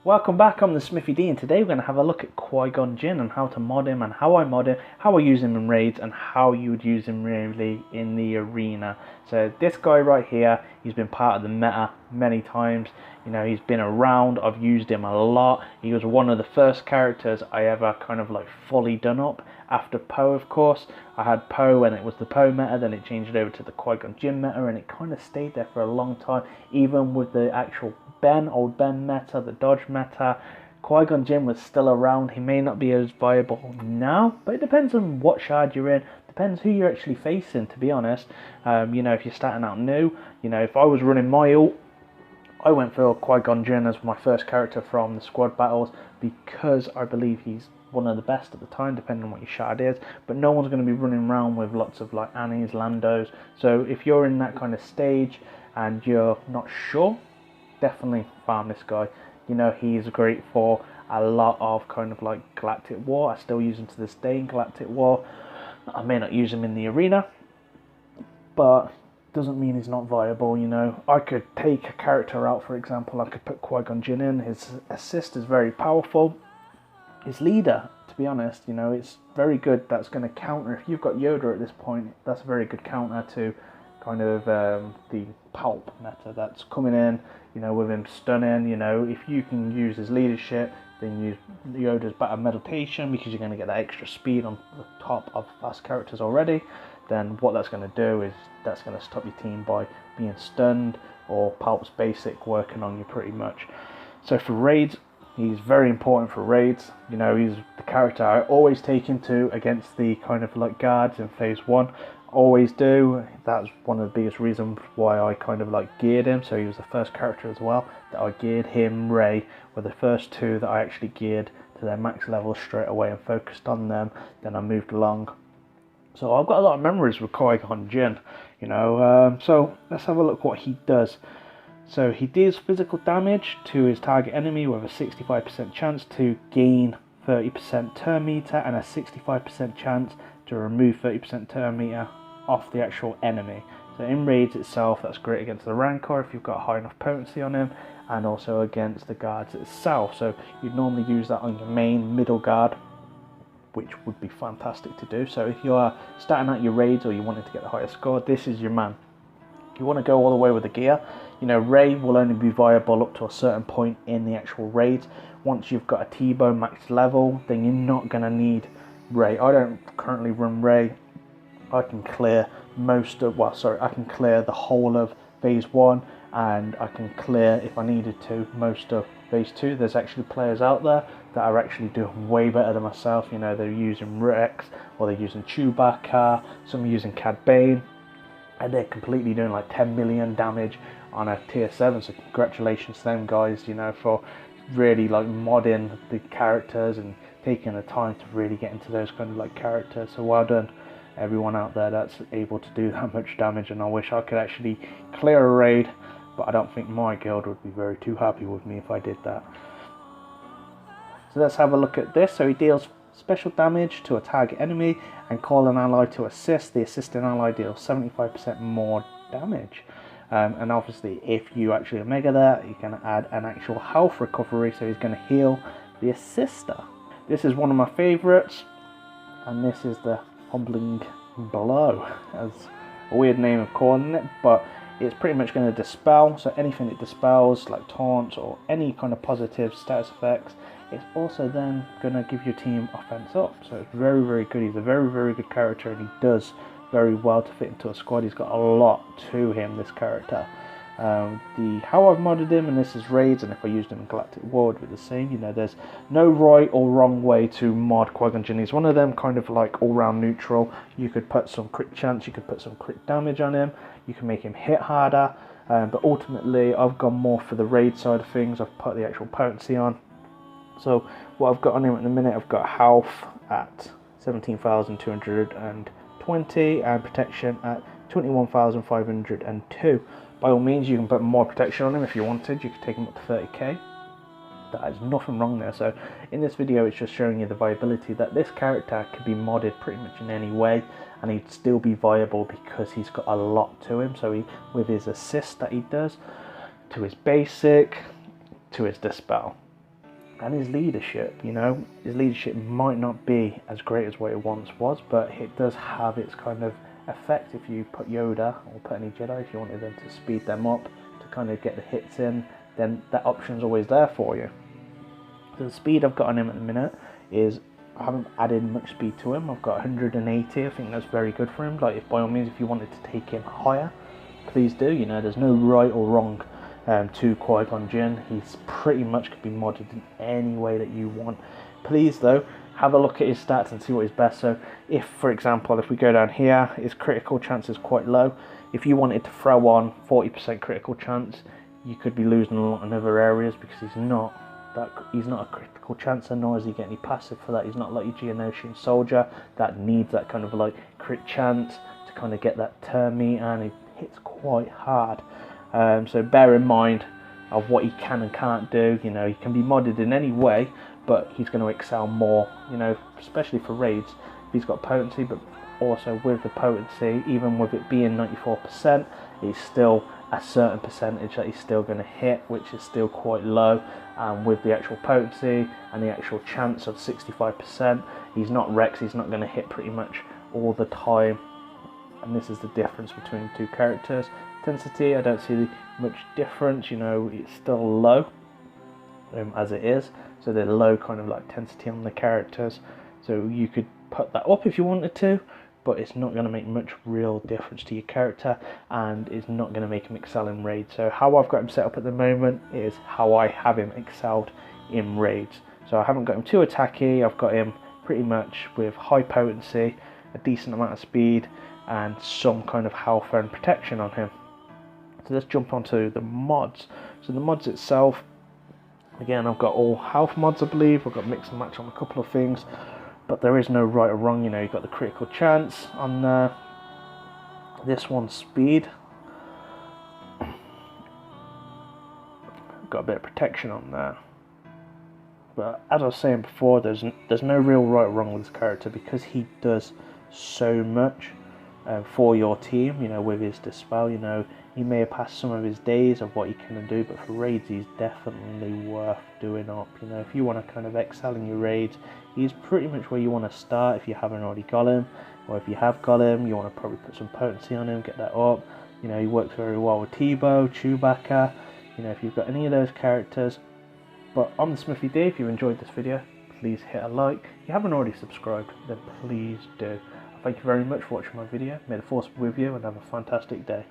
Welcome back, I'm the Smithie D, and today we're going to have a look at Qui-Gon Jinn and how to mod him and how I mod him, how I use him in raids and how you would use him really in the arena. So this guy right here, he's been part of the meta many times, you know, he's been around, I've used him a lot. He was one of the first characters I ever kind of like fully done up after Poe, of course. I had Poe when it was the Poe meta, then it changed over to the Qui-Gon Jinn meta, and it kind of stayed there for a long time, even with the actual old Ben meta, the Dodge meta. Qui-Gon Jinn was still around. He may not be as viable now, but it depends on what shard you're in, depends who you're actually facing, to be honest. You know, if you're starting out new, you know, if I was running my ult, I went for Qui-Gon Jinn as my first character from the squad battles because I believe he's one of the best at the time, depending on what your shard is. But no one's going to be running around with lots of like Annies, Landos. So if you're in that kind of stage and you're not sure, definitely farm this guy. You know, he's great for a lot of kind of like Galactic War. I still use him to this day in Galactic War. I may not use him in the arena, but doesn't mean he's not viable. You know, I could take a character out, for example, I could put Qui-Gon Jinn in. His assist is very powerful. His leader, to be honest, you know, it's very good. That's going to counter, if you've got Yoda at this point, that's a very good counter to kind of the pulp meta that's coming in, you know, with him stunning. You know, if you can use his leadership, then use Yoda's better meditation, because you're going to get that extra speed on the top of fast characters already. Then what that's going to do is that's going to stop your team by being stunned, or Pulp's basic working on you pretty much. So for raids, he's very important for raids. You know, he's the character I always take into against the kind of like guards in phase 1. Always do. That's one of the biggest reasons why I kind of like geared him. So he was the first character as well that I geared. Him, Rey were the first two that I actually geared to their max level straight away and focused on them. Then I moved along. So I've got a lot of memories with Qui-Gon Jinn, you know. So let's have a look what he does. So he deals physical damage to his target enemy with a 65% chance to gain 30% turn meter and a 65% chance to remove 30% turn meter off the actual enemy. So in raids itself, that's great against the Rancor if you've got high enough potency on him, and also against the guards itself. So you'd normally use that on your main middle guard, which would be fantastic to do. So if you're starting out your raids or you wanted to get the highest score, this is your man. You want to go all the way with the gear. You know, Rey will only be viable up to a certain point in the actual raids. Once you've got a T-Bone max level, then you're not going to need Rey. I don't currently run Rey. I can clear I can clear the whole of phase 1, and I can clear, if I needed to, most of phase 2. There's actually players out there that are actually doing way better than myself. You know, they're using Rex, or they're using Chewbacca, some are using Cad Bane, and they're completely doing like 10 million damage on a tier 7. So congratulations to them guys, you know, for really like modding the characters and taking the time to really get into those kind of like characters. So well done everyone out there that's able to do that much damage. And I wish I could actually clear a raid, but I don't think my guild would be very too happy with me if I did that. So let's have a look at this. So he deals special damage to a target enemy and call an ally to assist. The assisting ally deals 75% more damage. And obviously if you actually omega that, you can add an actual health recovery, so he's going to heal the assister. This is one of my favourites, and this is the Humbling Blow, as a weird name of calling it, but it's pretty much going to dispel. So anything it dispels, like taunts or any kind of positive status effects, it's also then going to give your team offense up. So it's very, very good. He's a very, very good character, and he does very well to fit into a squad. He's got a lot to him, this character. How I've modded him, and this is raids, and if I used him in Galactic War, it would be the same. You know, there's no right or wrong way to mod Qui-Gon Jinn. He's one of them kind of like all-round neutral. You could put some crit chance, you could put some crit damage on him, you can make him hit harder, but ultimately I've gone more for the raid side of things. I've put the actual potency on. So what I've got on him at the minute, I've got health at 17,220 and protection at 21,502. By all means, you can put more protection on him if you wanted. You could take him up to 30k. There's nothing wrong there. So in this video it's just showing you the viability that this character could be modded pretty much in any way and he'd still be viable because he's got a lot to him. So with his assist that he does, to his basic, to his dispel, and his leadership, you know, his leadership might not be as great as what it once was, but it does have its kind of effect. If you put Yoda or put any Jedi, if you wanted them to speed them up to kind of get the hits in, then that option's always there for you. So the speed I've got on him at the minute is, I haven't added much speed to him. I've got 180. I think that's very good for him. Like, if by all means, if you wanted to take him higher, please do. You know, there's no right or wrong to Qui-Gon Jinn. He's pretty much could be modded in any way that you want. Please though, have a look at his stats and see what is best. So if, for example, if we go down here, his critical chance is quite low. If you wanted to throw on 40% critical chance, you could be losing a lot in other areas because he's not a critical chancer, nor is he getting any passive for that. He's not like your Geonosian soldier that needs that kind of like crit chance to kind of get that turn meter, and he hits quite hard. So bear in mind of what he can and can't do. You know, he can be modded in any way, but he's going to excel more, you know, especially for raids. He's got potency, but also with the potency, even with it being 94%, it's still a certain percentage that he's still going to hit, which is still quite low. With the actual potency and the actual chance of 65%, he's not Rex, he's not going to hit pretty much all the time. And this is the difference between the two characters. Intensity, I don't see much difference, you know, it's still low as it is. So they're low kind of like intensity on the characters. So you could put that up if you wanted to, but it's not going to make much real difference to your character, and it's not going to make him excel in raids. So how I've got him set up at the moment is how I have him excelled in raids. So I haven't got him too attacky, I've got him pretty much with high potency, a decent amount of speed, and some kind of health and protection on him. So let's jump onto the mods. So the mods itself, again, I've got all health mods, I believe. I've got mix and match on a couple of things, but there is no right or wrong. You know, you've got the critical chance on there. This one's speed. Got a bit of protection on there. But as I was saying before, there's no real right or wrong with this character because he does so much for your team. You know, with his dispel, you know, he may have passed some of his days of what he can do, but for raids he's definitely worth doing up. You know, if you want to kind of excel in your raids, he's pretty much where you want to start if you haven't already got him, or if you have got him, you want to probably put some potency on him, get that up. You know, he works very well with Tebow, Chewbacca, you know, if you've got any of those characters. But I'm the Smithie D. If you enjoyed this video, please hit a like. If you haven't already subscribed, then please do. Thank you very much for watching my video. May the force be with you and have a fantastic day.